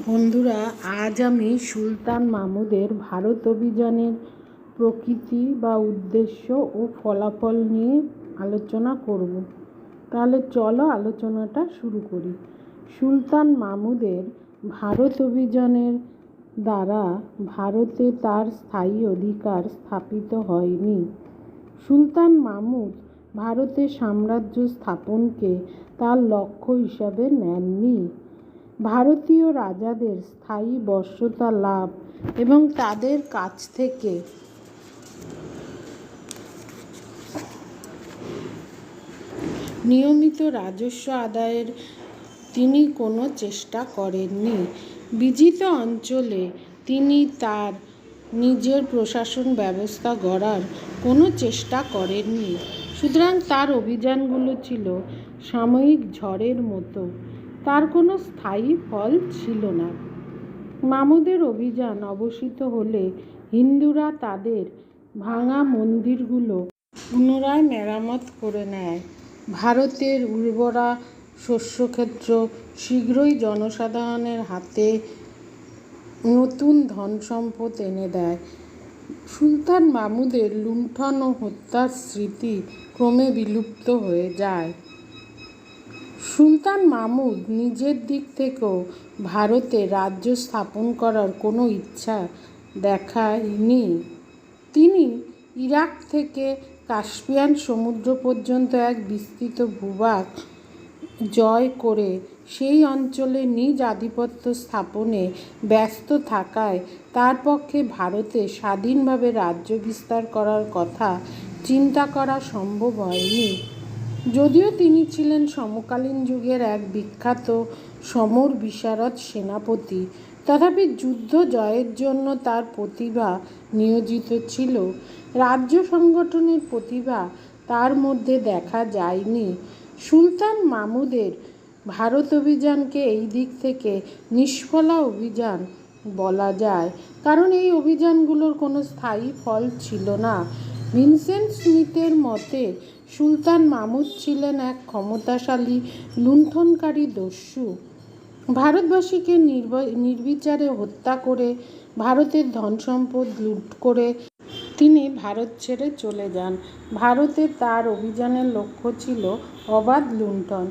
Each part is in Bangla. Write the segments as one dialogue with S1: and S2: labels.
S1: বন্ধুরা, আজ আমি সুলতান মাহমুদের ভারত অভিযানের প্রকৃতি বা উদ্দেশ্য ও ফলাফল নিয়ে আলোচনা করব। তাহলে চলো আলোচনাটা শুরু করি। সুলতান মাহমুদের ভারত অভিযানের দ্বারা ভারতে তার স্থায়ী অধিকার স্থাপিত হয়নি। সুলতান মাহমুদ ভারতে সাম্রাজ্য স্থাপনকে তার লক্ষ্য হিসাবে নেননি। ভারতীয় রাজাদের স্থায়ী বশ্যতা লাভ এবং তাদের কাছ থেকে নিয়মিত রাজস্ব আদায়ের তিনি কোনো চেষ্টা করেননি। বিজিত অঞ্চলে তিনি তার নিজের প্রশাসন ব্যবস্থা গড়ার কোনো চেষ্টা করেননি। সুতরাং তার অভিযানগুলো ছিল সাময়িক ঝড়ের মতো, তার কোনো স্থায়ী ফল ছিল না। মাহমুদের অভিযান অবসান হলে হিন্দুরা তাদের ভাঙা মন্দিরগুলো পুনরায় মেরামত করে নেয়। ভারতের উর্বরা শস্যক্ষেত্র শীঘ্রই জনসাধারণের হাতে নতুন ধনসম্পদ এনে দেয়। সুলতান মাহমুদের লুণ্ঠন ও হত্যার স্মৃতি ক্রমে বিলুপ্ত হয়ে যায়। সুলতান মাহমুদ নিজের দিক থেকেও ভারতে রাজ্য স্থাপন করার কোনো ইচ্ছা দেখায়নি। তিনি ইরাক থেকে কাস্পিয়ান সমুদ্র পর্যন্ত এক বিস্তৃত ভূভাগ জয় করে সেই অঞ্চলে নিজ আধিপত্য স্থাপনে ব্যস্ত থাকায় তার পক্ষে ভারতে স্বাধীনভাবে রাজ্য বিস্তার করার কথা চিন্তা করা সম্ভব হয়নি। যদিও তিনি ছিলেন সমকালীন যুগের এক বিখ্যাত সমর বিশারদ সেনাপতি, তথাপি যুদ্ধ জয়ের জন্য তার প্রতিভা নিয়োজিত ছিল। রাজ্য সংগঠনের প্রতিভা তার মধ্যে দেখা যায়নি। সুলতান মাহমুদের ভারত অভিযানকে এই দিক থেকে নিষ্ফলা অভিযান বলা যায়, কারণ এই অভিযানগুলোর কোনো স্থায়ী ফল ছিল না। ভিনসেন্ট স্মিথের মতে সুলতান মাহমুদ ছিলেন এক ক্ষমতাশালী লুণ্ঠনকারী দস্যু। ভারতবাসীকে নির্বিচারে হত্যা করে ভারতের ধনসম্পদ লুট করে তিনি ভারত ছেড়ে চলে যান। ভারতে তার অভিযানের লক্ষ্য ছিল অবাধ লুণ্ঠন।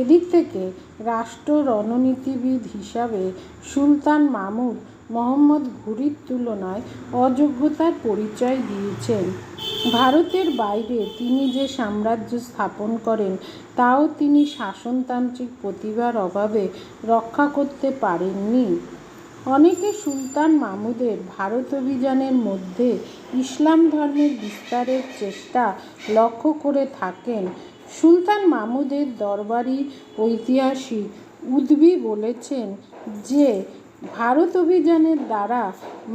S1: এদিক থেকে রাষ্ট্র রণনীতিবিদ হিসাবে সুলতান মাহমুদ মোহাম্মদ ঘুরির তুলনায় অযোগ্যতার পরিচয় দিয়েছেন। ভারতের বাইরে তিনি যে সাম্রাজ্য স্থাপন করেন তাও তিনি শাসনতান্ত্রিক প্রতিভার অভাবে রক্ষা করতে পারেননি। অনেকে সুলতান মাহমুদের ভারত অভিযানের মধ্যে ইসলাম ধর্মের বিস্তারের চেষ্টা লক্ষ্য করে থাকেন। সুলতান মাহমুদের দরবারি ঐতিহাসিক উদ্বি বলেছেন যে ভারত অভিযানের দ্বারা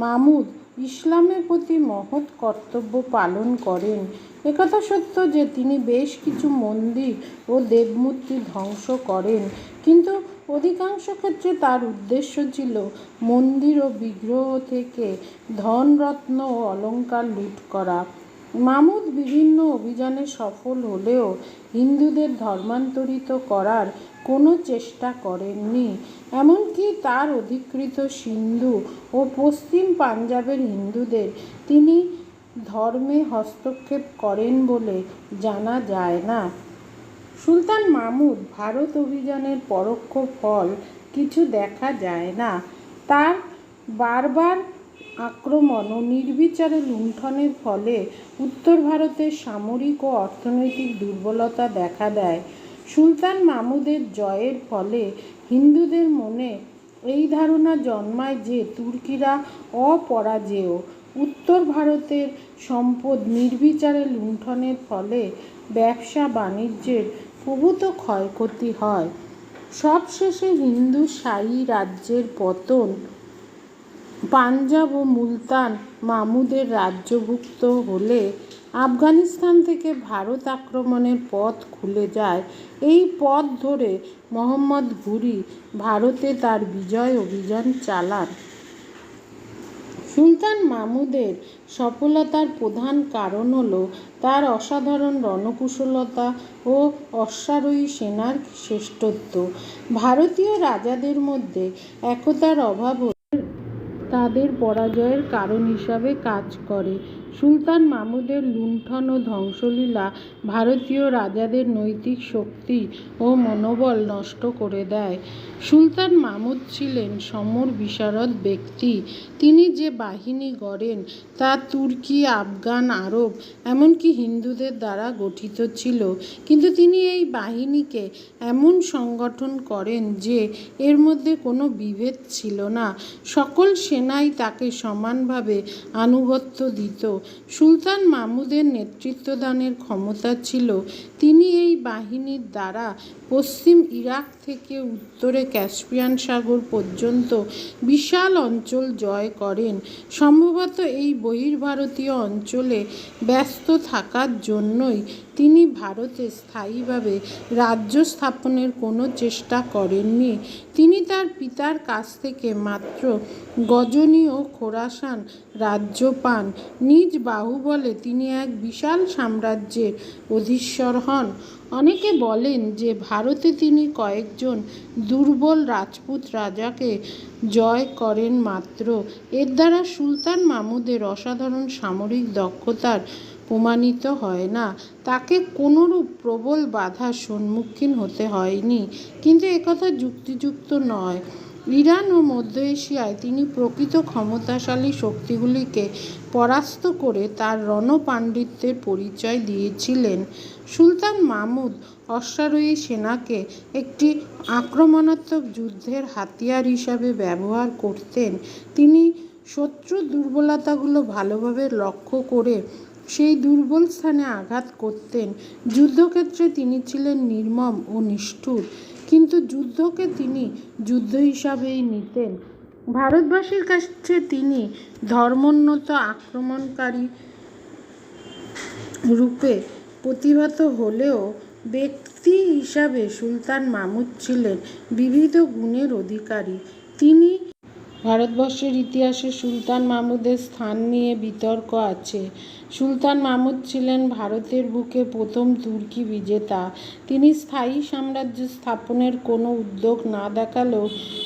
S1: মাহমুদ ইসলামের প্রতি মহৎ কর্তব্য পালন করেন। একথা সত্য যে তিনি বেশ কিছু মন্দির ও দেবমূর্তি ধ্বংস করেন, কিন্তু অধিকাংশ ক্ষেত্রে তার উদ্দেশ্য ছিল মন্দির ও বিগ্রহ থেকে ধনরত্ন ও অলঙ্কার লুট করা। মাহমুদ বিভিন্ন অভিযানে সফল হলেও হিন্দুদের ধর্মান্তরিত করার কোনো চেষ্টা করেননি। এমনকি তার অধিকৃত সিন্ধু ও পশ্চিম পাঞ্জাবের হিন্দুদের তিনি ধর্মে হস্তক্ষেপ করেন বলে জানা যায় না। সুলতান মাহমুদ ভারত অভিযানের পরোক্ষ ফল কিছু দেখা যায় না। তার বারবার আক্রমণ ও নির্বিচারে লুণ্ঠনের ফলে উত্তর ভারতের সামরিক ও অর্থনৈতিক দুর্বলতা দেখা দেয়। সুলতান মাহমুদের জয়ের ফলে হিন্দুদের মনে এই ধারণা জন্মায় যে তুর্কিরা অপরাজেয়। উত্তর ভারতের সম্পদ নির্বিচারে লুণ্ঠনের ফলে ব্যবসা বাণিজ্যের প্রভূত ক্ষয়ক্ষতি হয়। সবশেষে হিন্দু শাহী রাজ্যের পতন, পাঞ্জাব ও মুলতান মাহমুদের রাজ্যভুক্ত হলে আফগানিস্তান থেকে ভারত আক্রমণের পথ খুলে যায়। এই পথ ধরে মোহাম্মদ ঘুরি ভারতে তার বিজয় অভিযান চালান। সুলতান মাহমুদের সফলতার প্রধান কারণ হল তার অসাধারণ রণকুশলতা ও অশ্বারোহী সেনার শ্রেষ্ঠত্ব। ভারতীয় রাজাদের মধ্যে একতার অভাব তাদের পরাজয়ের কারণ হিসাবে কাজ করে। সুলতান মাহমুদের লুণ্ঠন ও ধ্বংসলীলা ভারতীয় রাজাদের নৈতিক শক্তি ও মনোবল নষ্ট করে দেয়। সুলতান মাহমুদ ছিলেন সমর বিশারদ ব্যক্তি। তিনি যে বাহিনী গড়েন তা তুর্কি, আফগান, আরব এমনকি হিন্দুদের দ্বারা গঠিত ছিল, কিন্তু তিনি এই বাহিনীকে এমন সংগঠন করেন যে এর মধ্যে কোনো বিভেদ ছিল না। সকল সেনাই তাকে সমানভাবে আনুগত্য দিত। সুলতান মাহমুদের নেতৃত্বদানের ক্ষমতা ছিল। তিনি এই বাহিনীর দ্বারা পশ্চিম ইরাক থেকে উত্তরে ক্যাস্পিয়ান সাগর পর্যন্ত বিশাল অঞ্চল জয় করেন। সম্ভবত এই বহির্ভারতীয় অঞ্চলে ব্যস্ত থাকার জন্যই তিনি ভারতে স্থায়ীভাবে রাজ্য স্থাপনের কোনো চেষ্টা করেননি। তিনি তার পিতার কাছ থেকে মাত্র গজনি ও খোরাসান রাজ্য পান। নিজ বাহুবলে তিনি এক বিশাল সাম্রাজ্যের অধীশ্বর হন। অনেকে বলেন যে ভারতে তিনি কয়েকজন দুর্বল রাজপুত রাজাকে জয় করেন মাত্র। এর দ্বারা সুলতান মাহমুদের অসাধারণ সামরিক দক্ষতার প্রমাণিত হয় না। তাকে কোনোরূপ প্রবল বাধার সম্মুখীন হতে হয়নি, কিন্তু একথা যুক্তিযুক্ত নয়। ইরান ও মধ্য এশিয়ায় তিনি প্রকৃত ক্ষমতাশালী শক্তিগুলিকে পরাস্ত করে তার রণপাণ্ডিত্যের পরিচয় দিয়েছিলেন। সুলতান মাহমুদ অশ্বারোহী সেনাকে একটি আক্রমণাত্মক যুদ্ধের হাতিয়ার হিসাবে ব্যবহার করতেন। তিনি শত্রুর দুর্বলতাগুলো ভালোভাবে লক্ষ্য করে সেই দুর্বল স্থানে আঘাত করতেন। যুদ্ধক্ষেত্রে তিনি ছিলেন নির্মম ও নিষ্ঠুর, কিন্তু যুদ্ধকে তিনি যুদ্ধ হিসাবেই নিতেন। ভারতবাসীর কাছে তিনি ধর্মোন্নত আক্রমণকারী রূপে প্রতিভাত হলেও ব্যক্তি হিসাবে সুলতান মাহমুদ ছিলেন বিবিধ গুণের অধিকারী। তিনি ভারতবর্ষের ইতিহাসে সুলতান মাহমুদের স্থান নিয়ে বিতর্ক আছে। সুলতান মাহমুদ ছিলেন ভারতের বুকে প্রথম তুর্কি বিজেতা। তিনি স্থায়ী সাম্রাজ্য স্থাপনের কোনো উদ্যোগ না দেখালেও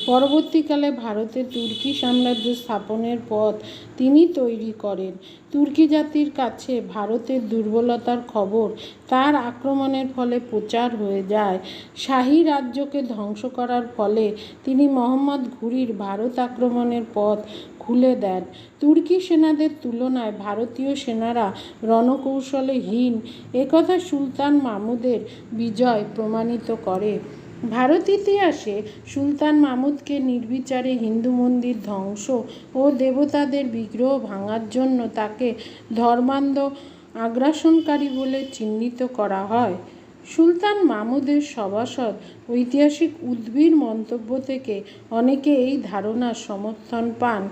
S1: পরবর্তীকালে ভারতে তুর্কি সাম্রাজ্য স্থাপনের পথ তিনি তৈরি করেন। তুর্কি জাতির কাছে ভারতের দুর্বলতার খবর তার আক্রমণের ফলে প্রচার হয়ে যায়। শাহী রাজ্যকে ধ্বংস করার ফলে তিনি মোহাম্মদ ঘুরির ভারত আক্রমণের পথ খুলে দেন। তুর্কি সেনাদের তুলনায় ভারতীয় সেনারা রণকৌশলে হীন, একথা সুলতান মাহমুদের বিজয় প্রমাণিত করে। ভারত ইতিহাসে সুলতান মাহমুদকে নির্বিচারে হিন্দু মন্দির ধ্বংস ও দেবতাদের বিগ্রহ ভাঙার জন্য তাকে ধর্মান্ধ আগ্রাসনকারী বলে চিহ্নিত করা হয়। সুলতান মাহমুদের সভাসদ ঐতিহাসিক উদ্ভির মন্তব্য থেকে অনেকে এই ধারণার সমর্থন পান,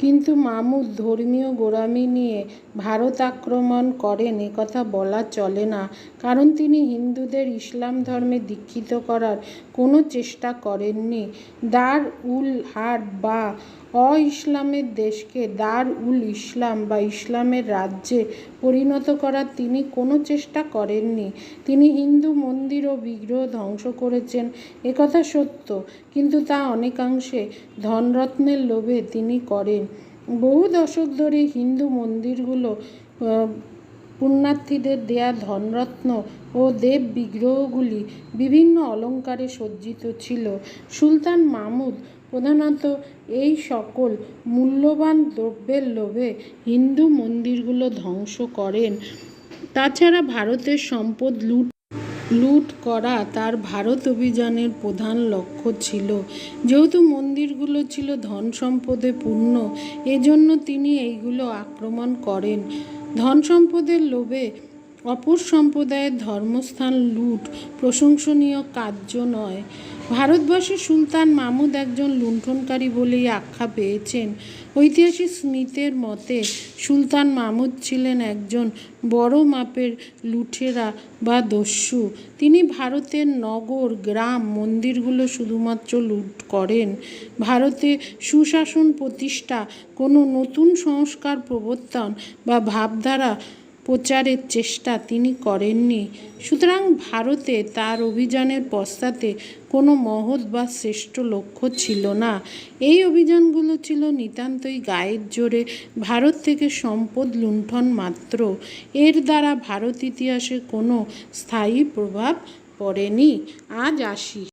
S1: কিন্তু মাহমুদ ধর্মীয় গোঁড়ামি নিয়ে ভারত আক্রমণ করেন একথা বলা চলে না, কারণ তিনি হিন্দুদের ইসলাম ধর্মে দীক্ষিত করার কোনো চেষ্টা করেননি। দার উল হার্ব বা অ-ইসলামের দেশকে দার উল ইসলাম বা ইসলামের রাজ্যে পরিণত করার তিনি কোনো চেষ্টা করেননি। তিনি হিন্দু মন্দির ও বিগ্রহ ধ্বংস করেছেন একথা সত্য, কিন্তু তা অনেকাংশে ধনরত্নের লোভে তিনি করেন। বহু দশক ধরে হিন্দু মন্দিরগুলো পুণ্যার্থীদের দেয়া ধনরত্ন ও দেব বিগ্রহগুলি বিভিন্ন অলঙ্কারে সজ্জিত ছিল। সুলতান মাহমুদ প্রধানত এই সকল মূল্যবান দ্রব্যের লোভে হিন্দু মন্দিরগুলো ধ্বংস করেন। তাছাড়া ভারতের সম্পদ লুট করা তার ভারত অভিযানের প্রধান লক্ষ্য ছিল। যেহেতু মন্দিরগুলো ছিল ধন সম্পদে পূর্ণ, এজন্য তিনি এইগুলো আক্রমণ করেন। ধন সম্পদের লোভে অপর সম্প্রদায়ের ধর্মস্থান লুট প্রশংসনীয় কার্য নয়। ভারতবর্ষের সুলতান মাহমুদ একজন লুণ্ঠনকারী বলেই আখ্যা পেয়েছেন। ঐতিহাসিক স্মিথের মতে সুলতান মাহমুদ ছিলেন একজন বড় মাপের লুঠেরা বা দস্যু। তিনি ভারতের নগর, গ্রাম, মন্দিরগুলো শুধুমাত্র লুট করেন। ভারতে সুশাসন প্রতিষ্ঠা, কোনো নতুন সংস্কার প্রবর্তন বা ভাবধারা প্রচারের চেষ্টা তিনি করেননি। সুতরাং ভারতে তার অভিযানের পশ্চাতে কোনো মহৎ বা শ্রেষ্ঠ লক্ষ্য ছিল না। এই অভিযানগুলো ছিল নিতান্তই গায়ের জোরে ভারত থেকে সম্পদ লুণ্ঠন মাত্র। এর দ্বারা ভারত ইতিহাসে কোনো স্থায়ী প্রভাব পড়েনি। আজ আসি।